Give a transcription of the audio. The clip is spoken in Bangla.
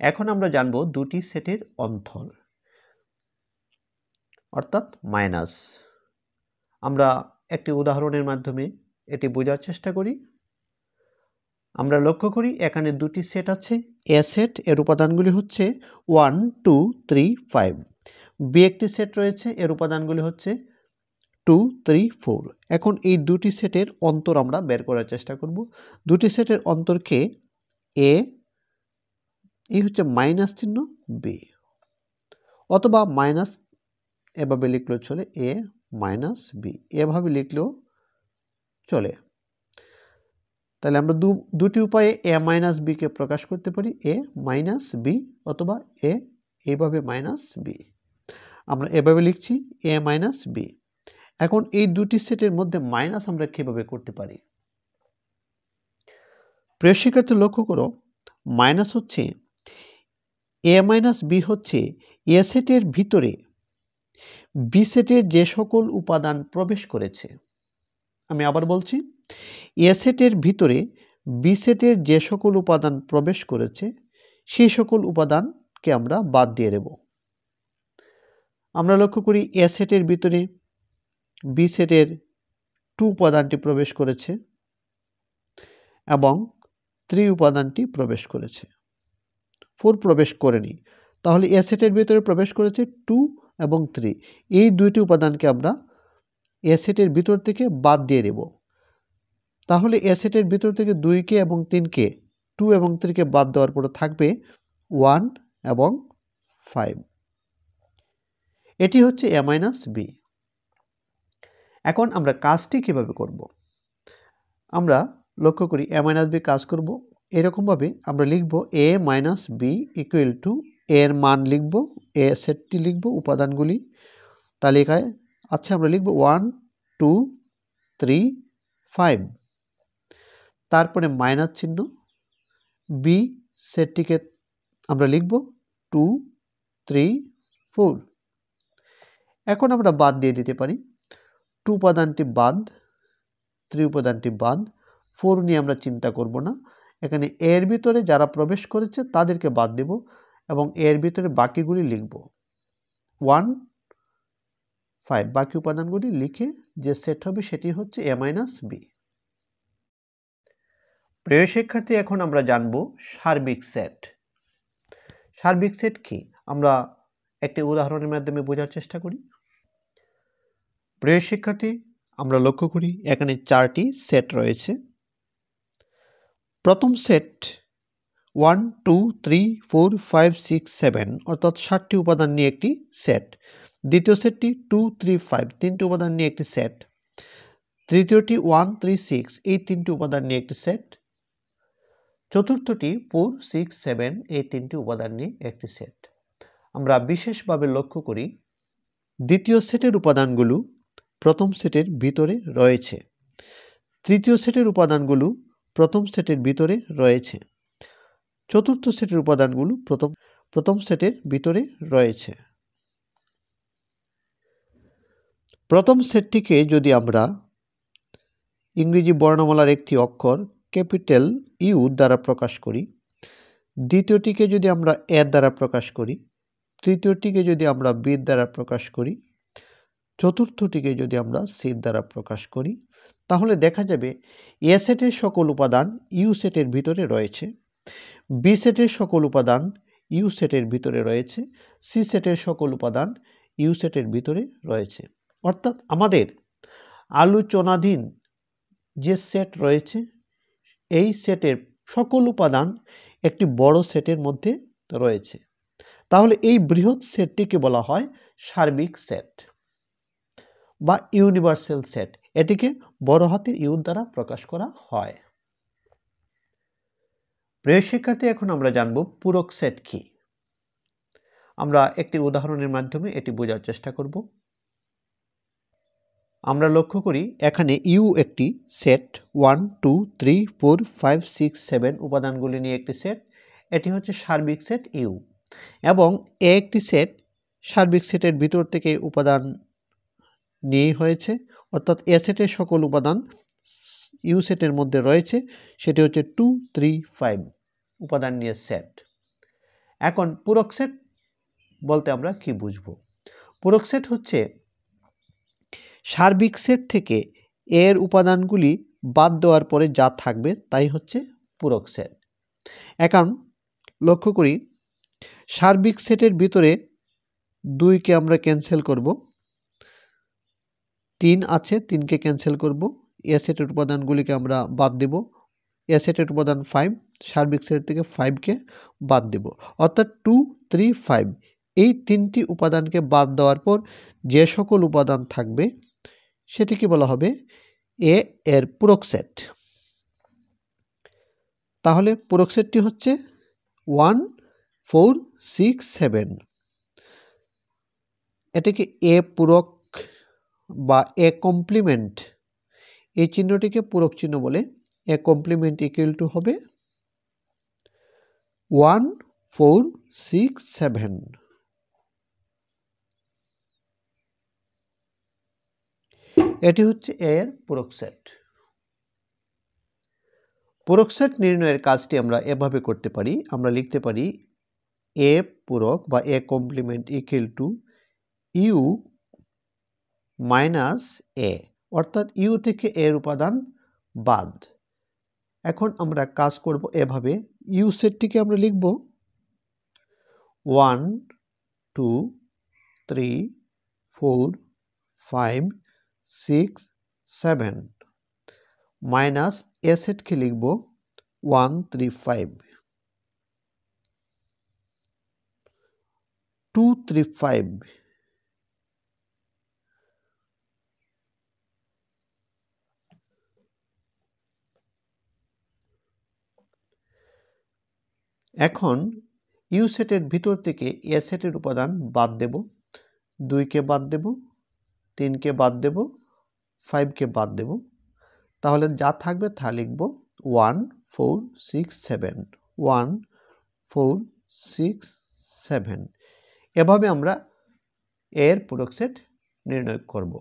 এখন আমরা জানব দুটি সেটের অন্তর অর্থাৎ মাইনাস। আমরা একটি উদাহরণের মাধ্যমে এটি বোঝার চেষ্টা করি। আমরা লক্ষ্য করি এখানে দুটি সেট আছে। এ সেট এর উপাদানগুলি হচ্ছে 1 2 3 5। বি একটি সেট রয়েছে, এর উপাদানগুলি হচ্ছে 2 3 4। এখন এই দুটি সেটের অন্তর আমরা বের করার চেষ্টা করব। দুটি সেটের অন্তরকে এ, এই হচ্ছে মাইনাস চিহ্ন, বি, অথবা মাইনাস এভাবে লিখলেও চলে, এ মাইনাস বি, এভাবে লিখলেও চলে। তাহলে আমরা দুটি উপায়ে এ মাইনাস বিকে প্রকাশ করতে পারি, এ মাইনাস বি অথবা এ এইভাবে মাইনাস বি। আমরা এভাবে লিখছি এ মাইনাস বি। এখন এই দুটি সেটের মধ্যে মাইনাস আমরা কিভাবে করতে পারি? প্রিয় শিক্ষার্থী লক্ষ্য করো, মাইনাস হচ্ছে এ মাইনাস বি হচ্ছে এ সেটের ভিতরে বি সেটে যে সকল উপাদান প্রবেশ করেছে। আমি আবার বলছি, এ সেটের ভিতরে বি সেটের যে সকল উপাদান প্রবেশ করেছে সেই সকল উপাদানকে আমরা বাদ দিয়ে দেব। আমরা লক্ষ্য করি এ সেটের ভিতরে বি সেটের 2 উপাদানটি প্রবেশ করেছে এবং 3 উপাদানটি প্রবেশ করেছে, 4 প্রবেশ করেনি। তাহলে এ সেটের ভিতরে প্রবেশ করেছে 2 এবং 3, এই দুইটি উপাদানকে আমরা এ সেটের ভিতর থেকে বাদ দিয়ে দেব। তাহলে এ সেটের ভিতর থেকে 2কে এবং 3কে, 2 এবং 3কে বাদ দেওয়ার পরে থাকবে 1 এবং 5। এটি হচ্ছে এ মাইনাস বি। এখন আমরা কাজটি কিভাবে করব? আমরা লক্ষ্য করি এ মাইনাস বি কাজ করব এরকমভাবে। আমরা লিখব এ মাইনাস বি ইকুয়াল টু, এর মান লিখব, এ সেটটি লিখব, উপাদানগুলি তালিকায় আছে আমরা লিখব 1 2 3 5, তারপরে মাইনাস চিহ্ন, বি সেটটিকে আমরা লিখব 2 3 4। এখন আমরা বাদ দিয়ে দিতে পারি, 2 উপাদানটি বাদ, 3 উপাদানটি বাদ, 4 নিয়ে আমরা চিন্তা করব না। এখানে এর ভিতরে যারা প্রবেশ করেছে তাদেরকে বাদ দেব এবং এর ভিতরে বাকিগুলি লিখব 1 5। বাকি উপাদানগুলি লিখে যে সেট হবে সেটি হচ্ছে এ মাইনাস বি। প্রিয় শিক্ষার্থী, এখন আমরা জানব সার্বিক সেট। সার্বিক সেট কি আমরা একটি উদাহরণের মাধ্যমে বোঝার চেষ্টা করি। প্রিয় শিক্ষার্থী, আমরা লক্ষ্য করি এখানে 4টি সেট রয়েছে। প্রথম সেট 1 2 3 4 5 6 7 অর্থাৎ 7টি উপাদান নিয়ে একটি সেট। দ্বিতীয় সেটটি 2 3 5, 3টি উপাদান নিয়ে একটি সেট। তৃতীয়টি 1 3 6, এই 3টি উপাদান নিয়ে একটি সেট। চতুর্থটি 4 6 7, এই 3টি উপাদান নিয়ে একটি সেট। আমরা বিশেষভাবে লক্ষ্য করি দ্বিতীয় সেটের উপাদানগুলো প্রথম সেটের ভিতরে রয়েছে, তৃতীয় সেটের উপাদানগুলো প্রথম সেটের ভিতরে রয়েছে, চতুর্থ সেটের উপাদানগুলো প্রথম সেটের ভিতরে রয়েছে। প্রথম সেটটিকে যদি আমরা ইংরেজি বর্ণমালার একটি অক্ষর ক্যাপিটাল ইউ দ্বারা প্রকাশ করি, দ্বিতীয়টিকে যদি আমরা এর দ্বারা প্রকাশ করি, তৃতীয়টিকে যদি আমরা বি দ্বারা প্রকাশ করি, চতুর্থটিকে যদি আমরা সি দ্বারা প্রকাশ করি, তাহলে দেখা যাবে এ সেটের সকল উপাদান ইউ সেটের ভিতরে রয়েছে, বি সেটের সকল উপাদান ইউ সেটের ভিতরে রয়েছে, সি সেটের সকল উপাদান ইউ সেটের ভিতরে রয়েছে। অর্থাৎ আমাদের আলোচনাধীন যে সেট রয়েছে এই সেটের সকল উপাদান একটি বড় সেটের মধ্যে রয়েছে। তাহলে এই বৃহৎ সেটটিকে বলা হয় সার্বিক সেট বা ইউনিভার্সাল সেট। এটিকে বড় হাতের ইউ দ্বারা প্রকাশ করা হয়। প্রিয় শিক্ষার্থী, এখন আমরা জানব পূরক সেট কি। আমরা একটি উদাহরণের মাধ্যমে এটি বোঝার চেষ্টা করব। আমরা লক্ষ্য করি এখানে ইউ একটি সেট, 1 2 3 4 5 6 7 উপাদানগুলি নিয়ে একটি সেট। এটি হচ্ছে সার্বিক সেট ইউ। এবং এ একটি সেট, সার্বিক সেটের ভিতর থেকে উপাদান নিয়ে হয়েছে, অর্থাৎ এ সেটের সকল উপাদান ইউ সেটের মধ্যে রয়েছে, সেটি হচ্ছে 2 3 5 উপাদান নিয়ে সেট। এখন পূরক সেট বলতে আমরা কি বুঝব? পূরক সেট হচ্ছে সার্বিক সেট থেকে এর উপাদানগুলি বাদ দেওয়ার পরে যা থাকবে তাই হচ্ছে পূরক সেট। এখন লক্ষ্য করি, সার্বিক সেটের ভিতরে 2কে আমরা ক্যান্সেল করব, 3 আছে 3কে ক্যান্সেল করব, এ সেটের উপাদানগুলিকে আমরা বাদ দেব, এ সেটের উপাদান 5, সার্বিক সেট থেকে 5কে বাদ দেব, অর্থাৎ 2, 3, 5 এই 3টি উপাদানকে বাদ দেওয়ার পর যে সকল উপাদান থাকবে সেটিকে বলা হবে এ এর পূরক সেট। তাহলে পূরক সেটটি হচ্ছে 1, 4, 6, 7। এটাকে এ পূরক বা এ কমপ্লিমেন্ট, এই চিহ্নটিকে পূরক চিহ্ন বলে। এ কমপ্লিমেন্ট ইকুয়াল টু হবে 1, 4, 6, 7। এটি হচ্ছে এর পূরক সেট। পূরক সেট নির্ণয়ের কাজটি আমরা এভাবে করতে পারি। আমরা লিখতে পারি এ পূরক বা A complement equal to U minus A, অর্থাৎ ইউ থেকে এর উপাদান বাদ। এখন আমরা কাজ করব এভাবে, ইউ সেটটিকে আমরা লিখব 1, 2, 3, 4, 5, 6, 7 মাইনাস এ সেটকে লিখব 1, 3, 5, 2, 3, 5 এখন ইউ সেটের ভিতর থেকে এ সেটের উপাদান বাদ দেব, 2কে বাদ দেব, 3কে বাদ দেব, 5কে বাদ দেব, তাহলে যা থাকবে তা লিখব 1, 4, 6, 7, 1, 4, 6, 7। এভাবে আমরা এর পূরক সেট নির্ণয় করব।